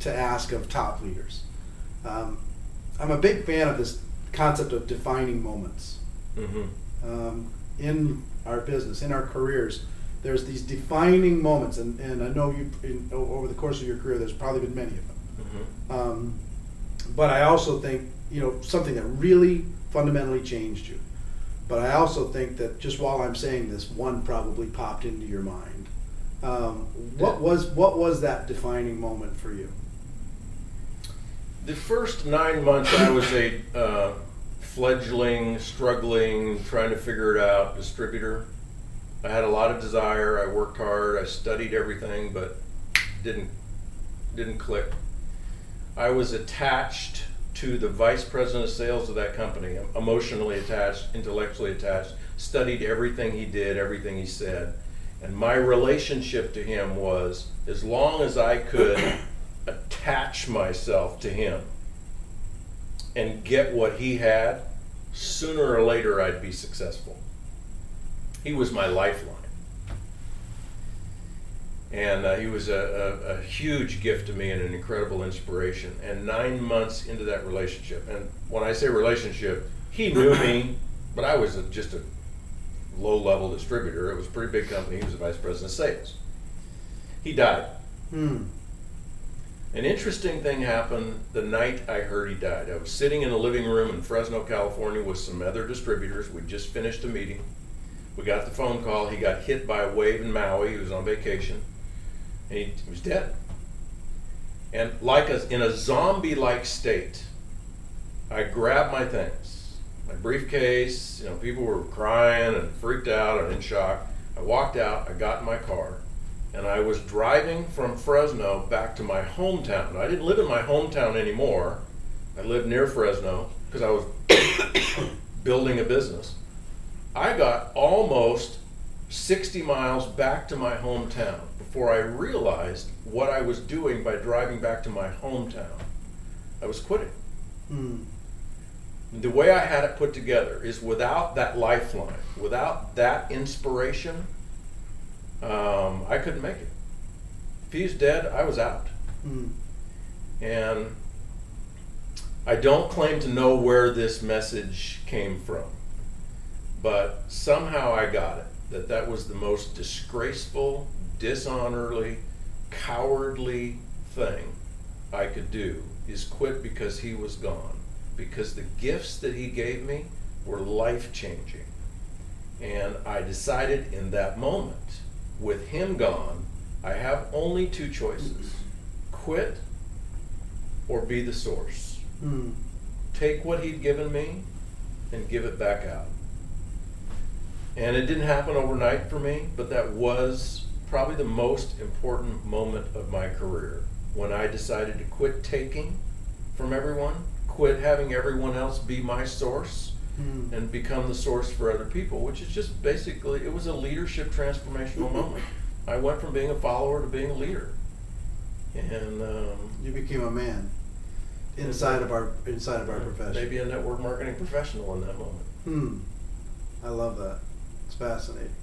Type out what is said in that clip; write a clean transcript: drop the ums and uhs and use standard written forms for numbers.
to ask of top leaders. I'm a big fan of this concept of defining moments. In our business, in our careers, there's these defining moments, and I know over the course of your career, there's probably been many of them. But I also think, something that really fundamentally changed you. But I also think that just while I'm saying this, one probably popped into your mind. What was that defining moment for you? The first 9 months, I was a fledgling, struggling, trying to figure it out distributor. I had a lot of desire. I worked hard. I studied everything, but didn't click. I was attached to the vice president of sales of that company, emotionally attached, intellectually attached, studied everything he did, everything he said. And my relationship to him was, as long as I could attach myself to him and get what he had, sooner or later I'd be successful. He was my lifeline. And he was a huge gift to me and an incredible inspiration. And 9 months into that relationship, and when I say relationship, he knew me, but I was just a low-level distributor. It was a pretty big company. He was the vice president of sales. He died. An interesting thing happened the night I heard he died. I was sitting in a living room in Fresno, California with some other distributors. We'd just finished a meeting. We got the phone call. He got hit by a wave in Maui. He was on vacation. And he was dead. And in a zombie-like state, I grabbed my things, my briefcase. People were crying and freaked out and in shock. I walked out. I got in my car. And I was driving from Fresno back to my hometown. I didn't live in my hometown anymore. I lived near Fresno because I was building a business. I got almost 60 miles back to my hometown before I realized what I was doing by driving back to my hometown. I was quitting. The way I had it put together is without that lifeline, without that inspiration, I couldn't make it. If he was dead, I was out. And I don't claim to know where this message came from, but somehow I got it, that was the most disgraceful, dishonorably, cowardly thing I could do, is quit because he was gone. Because the gifts that he gave me were life-changing. And I decided in that moment, with him gone, I have only two choices: quit or be the source. Take what he'd given me and give it back out. And it didn't happen overnight for me, but that was probably the most important moment of my career, when I decided to quit taking from everyone, quit having everyone else be my source, and become the source for other people, which is just basically, it was a leadership transformational moment. I went from being a follower to being a leader. And you became a man inside of our profession. Maybe a network marketing professional in that moment. I love that. It's fascinating.